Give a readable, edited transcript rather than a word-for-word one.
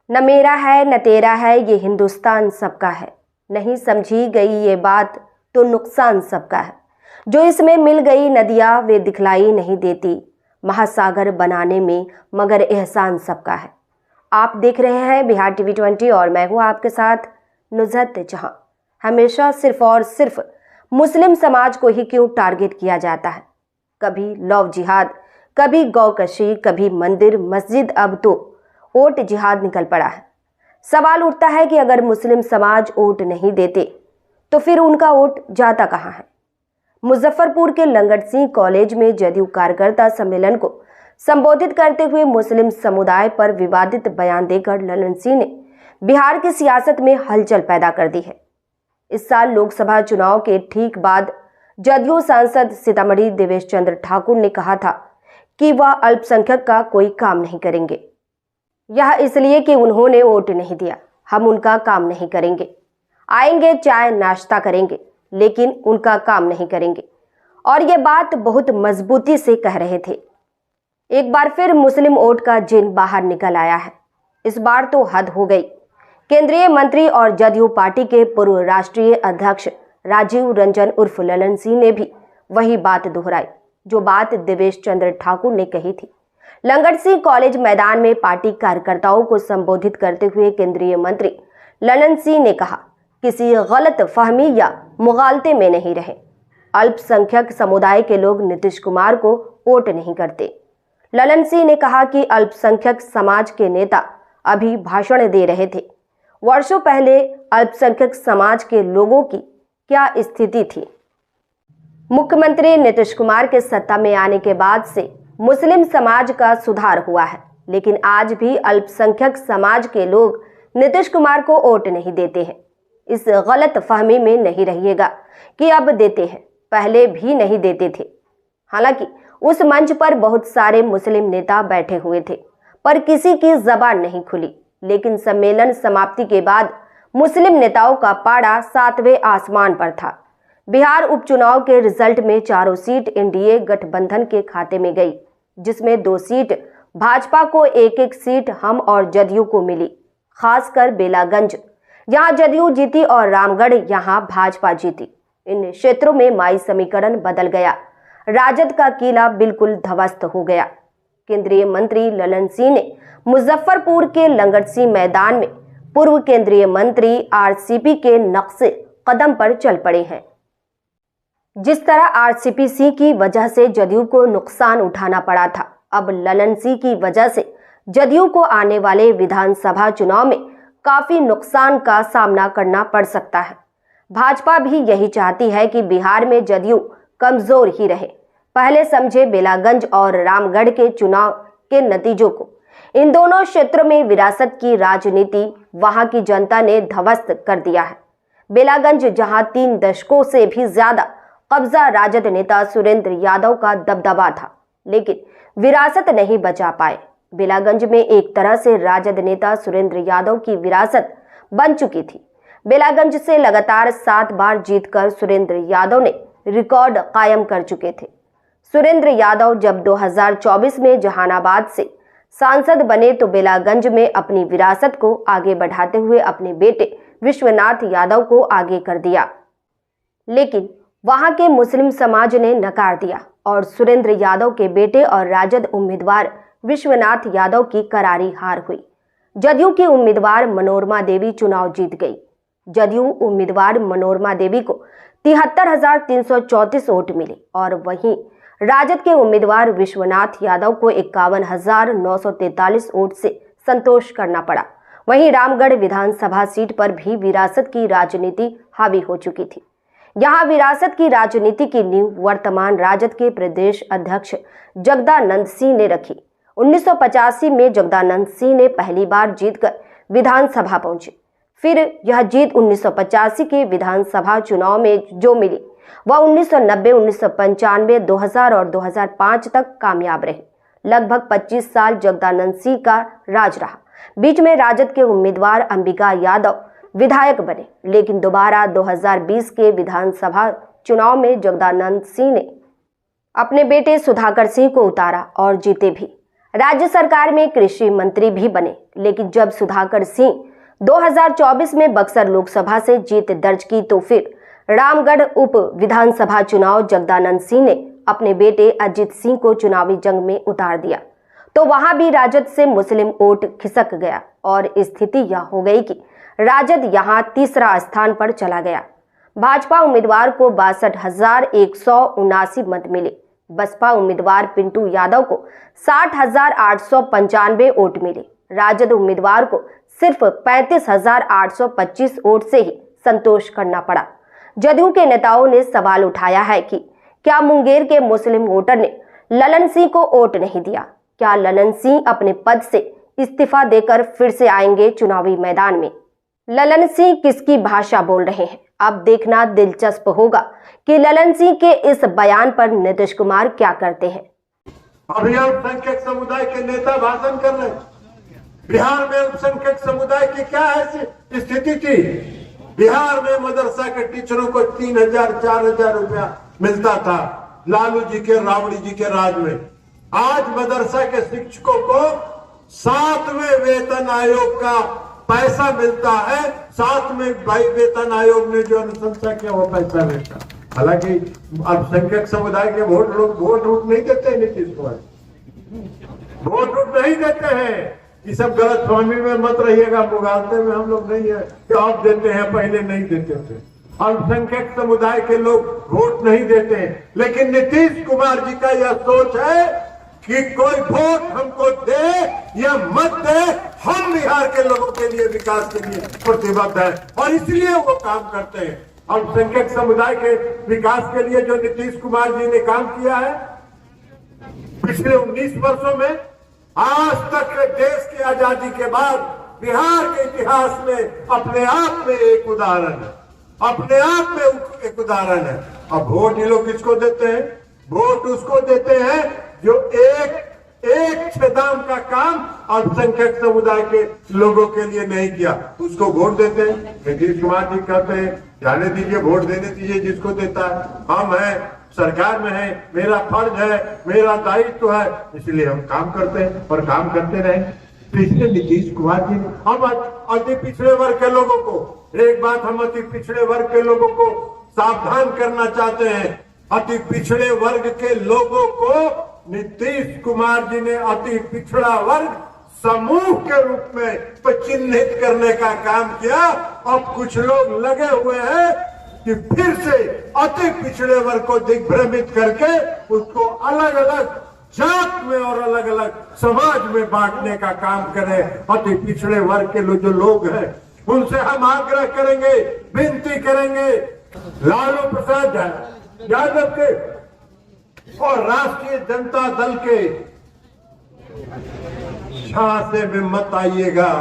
न मेरा है न तेरा है ये हिंदुस्तान सबका है। नहीं समझी गई ये बात तो नुकसान सबका है। जो इसमें मिल गई नदियाँ वे दिखलाई नहीं देती महासागर बनाने में, मगर एहसान सबका है। आप देख रहे हैं बिहार टीवी 20 और मैं हूँ आपके साथ नुज़हत जहां। हमेशा सिर्फ और सिर्फ मुस्लिम समाज को ही क्यों टारगेट किया जाता है? कभी लव जिहाद, कभी गौकशी, कभी मंदिर मस्जिद, अब तो वोट जिहाद निकल पड़ा है। सवाल उठता है कि अगर मुस्लिम समाज वोट नहीं देते तो फिर उनका वोट जाता कहाँ है? मुजफ्फरपुर के लंगट सिंह कॉलेज में जदयू कार्यकर्ता सम्मेलन को संबोधित करते हुए मुस्लिम समुदाय पर विवादित बयान देकर ललन सिंह ने बिहार की सियासत में हलचल पैदा कर दी है। इस साल लोकसभा चुनाव के ठीक बाद जदयू सांसद सीतामढ़ी देवेश चंद्र ठाकुर ने कहा था कि वह अल्पसंख्यक का कोई काम नहीं करेंगे। यह इसलिए कि उन्होंने वोट नहीं दिया। हम उनका काम नहीं करेंगे, आएंगे चाय नाश्ता करेंगे, लेकिन उनका काम नहीं करेंगे। और ये बात बहुत मजबूती से कह रहे थे। एक बार फिर मुस्लिम वोट का जिन बाहर निकल आया है। इस बार तो हद हो गई। केंद्रीय मंत्री और जदयू पार्टी के पूर्व राष्ट्रीय अध्यक्ष राजीव रंजन उर्फ ललन सिंह ने भी वही बात दोहराई जो बात देवेश चंद्र ठाकुर ने कही थी। लंगट सिंह कॉलेज मैदान में पार्टी कार्यकर्ताओं को संबोधित करते हुए केंद्रीय मंत्री ललन सिंह ने कहा, किसी गलत फहमी या मुगालते में नहीं रहे। अल्पसंख्यक समुदाय के लोग नीतीश कुमार को वोट नहीं करते। ललन सिंह ने कहा कि अल्पसंख्यक समाज के नेता अभी भाषण दे रहे थे। वर्षों पहले अल्पसंख्यक समाज के लोगों की क्या स्थिति थी? मुख्यमंत्री नीतीश कुमार के सत्ता में आने के बाद से मुस्लिम समाज का सुधार हुआ है, लेकिन आज भी अल्पसंख्यक समाज के लोग नीतीश कुमार को वोट नहीं देते हैं। इस गलत फहमी में नहीं रहिएगा कि अब देते हैं, पहले भी नहीं देते थे। हालांकि उस मंच पर बहुत सारे मुस्लिम नेता बैठे हुए थे, पर किसी की जबान नहीं खुली। लेकिन सम्मेलन समाप्ति के बाद मुस्लिम नेताओं का पाड़ा 7वें आसमान पर था। बिहार उपचुनाव के रिजल्ट में चारों सीट एनडीए गठबंधन के खाते में गई, जिसमें 2 सीट भाजपा को, एक सीट हम और जदयू को मिली। खासकर बेलागंज यहां जदयू जीती और रामगढ़ यहां भाजपा जीती। इन क्षेत्रों में माई समीकरण बदल गया। राजद का किला बिल्कुल ध्वस्त हो गया। केंद्रीय मंत्री ललन सिंह ने मुजफ्फरपुर के लंगट सिंह मैदान में पूर्व केंद्रीय मंत्री आरसीपी के नक्शे कदम पर चल पड़े हैं। जिस तरह आरसीपी सिंह की वजह से जदयू को नुकसान उठाना पड़ा था, अब ललन सिंह की वजह से जदयू को आने वाले विधानसभा चुनाव में काफी नुकसान का सामना करना पड़ सकता है। भाजपा भी यही चाहती है कि बिहार में जदयू कमजोर ही रहे। पहले समझे बेलागंज और रामगढ़ के चुनाव के नतीजों को। इन दोनों क्षेत्रों में विरासत की राजनीति वहां की जनता ने ध्वस्त कर दिया है। बेलागंज जहां 3 दशकों से भी ज्यादा कब्जा राजद नेता सुरेंद्र यादव का दबदबा था, लेकिन विरासत नहीं बचा पाए। बेलागंज में एक तरह से राजद नेता सुरेंद्र यादव की विरासत बन चुकी थी। बेलागंज से लगातार 7 बार जीतकर सुरेंद्र यादव ने रिकॉर्ड कायम कर चुके थे। सुरेंद्र यादव जब 2024 में जहानाबाद से सांसद बने तो बेलागंज में अपनी विरासत को आगे बढ़ाते हुए अपने बेटे विश्वनाथ यादव को आगे कर दिया, लेकिन वहां के मुस्लिम समाज ने नकार दिया और सुरेंद्र यादव के बेटे और राजद उम्मीदवार विश्वनाथ यादव की करारी हार हुई। जदयू की उम्मीदवार मनोरमा देवी चुनाव जीत गई। जदयू उम्मीदवार मनोरमा देवी को 73,334 वोट मिले और वहीं राजद के उम्मीदवार विश्वनाथ यादव को 51,943 वोट से संतोष करना पड़ा। वहीं रामगढ़ विधानसभा सीट पर भी विरासत की राजनीति हावी हो चुकी थी। यहां विरासत की राजनीति की नींव वर्तमान राजद के प्रदेश अध्यक्ष जगदानंद सिंह ने रखी। 1985 में जगदानंद सिंह ने पहली बार जीतकर विधानसभा पहुंचे। फिर यह जीत 1985 के विधानसभा चुनाव में जो मिली वह 1990, 1995, 2000 और 2005 तक कामयाब रही। लगभग 25 साल जगदानंद सिंह का राज रहा। बीच में राजद के उम्मीदवार अंबिका यादव विधायक बने, लेकिन दोबारा 2020 के विधानसभा चुनाव में जगदानंद सिंह ने अपने बेटे सुधाकर सिंह को उतारा और जीते भी। राज्य सरकार में कृषि मंत्री भी बने, लेकिन जब सुधाकर सिंह 2024 में बक्सर लोकसभा से जीत दर्ज की तो फिर रामगढ़ उप विधानसभा चुनाव जगदानंद सिंह ने अपने बेटे अजित सिंह को चुनावी जंग में उतार दिया, तो वहां भी राजद से मुस्लिम वोट खिसक गया और स्थिति यह हो गई कि राजद यहां तीसरा स्थान पर चला गया। भाजपा उम्मीदवार को 62,179 मत मिले, बसपा उम्मीदवार पिंटू यादव को 60,895 वोट मिले, राजद उम्मीदवार को सिर्फ 35,825 वोट से ही संतोष करना पड़ा। जदयू के नेताओं ने सवाल उठाया है कि क्या मुंगेर के मुस्लिम वोटर ने ललन सिंह को वोट नहीं दिया? क्या ललन सिंह अपने पद से इस्तीफा देकर फिर से आएंगे चुनावी मैदान में? ललन सिंह किसकी भाषा बोल रहे हैं? अब देखना दिलचस्प होगा कि ललन सिंह के इस बयान पर नीतीश कुमार क्या करते हैं। अभी अल्पसंख्यक समुदाय के नेता भाषण कर रहे हैं। बिहार में अल्पसंख्यक समुदाय की क्या ऐसी स्थिति थी? बिहार में मदरसा के टीचरों को 3,000 4,000 रुपया मिलता था लालू जी के राबड़ी जी के राज में। आज मदरसा के शिक्षकों को 7वें वेतन आयोग का पैसा मिलता है। 7वें वेतन आयोग ने जो अनुशंसा किया वो पैसा मिलता। हालांकि अल्पसंख्यक समुदाय के लोग वोट नहीं देते हैं नीतीश कुमार, वोट नहीं देते हैं। ये सब गलतफहमी में मत रहिएगा, मुगालते में हम लोग नहीं है कि अब देते हैं, पहले नहीं देते थे। अल्पसंख्यक समुदाय के लोग वोट नहीं देते हैं, लेकिन नीतीश कुमार जी का यह सोच है कि कोई वोट हमको दे या मत दे, हम बिहार के लोगों के लिए विकास के लिए प्रतिबद्ध है और इसलिए वो काम करते हैं। अल्पसंख्यक समुदाय के विकास के लिए जो नीतीश कुमार जी ने काम किया है पिछले 19 वर्षों में, आज तक देश की आजादी के बाद बिहार के इतिहास में अपने आप में एक उदाहरण है, अपने आप में एक उदाहरण है। अब वोट ये लोग किसको देते हैं? वोट उसको देते हैं जो एक छेदाम का काम अल्पसंख्यक समुदाय के लोगों के लिए नहीं किया, उसको वोट देते हैं। नीतीश कुमार जी कहते हैं जाने दीजिए, वोट देने दीजिए जिसको देता है, हम हैं, सरकार में है, मेरा फर्ज है, मेरा दायित्व है, इसलिए हम काम करते हैं और काम करते रहे। पिछले नीतीश कुमार जी ने हम अति पिछड़े वर्ग के लोगों को, एक बात हम अति पिछड़े वर्ग के लोगों को सावधान करना चाहते हैं। अति पिछड़े वर्ग के लोगों को नीतीश कुमार जी ने अति पिछड़ा वर्ग समूह के रूप में चिन्हित करने का काम किया। अब कुछ लोग लगे हुए हैं कि फिर से अति पिछड़े वर्ग को दिग्भ्रमित करके उसको अलग अलग जात में और अलग अलग समाज में बांटने का काम करें। अति पिछड़े वर्ग के जो लोग हैं उनसे हम आग्रह करेंगे, विनती करेंगे, लालू प्रसाद यादव के और राष्ट्रीय जनता दल के झांसे में मत आइएगा।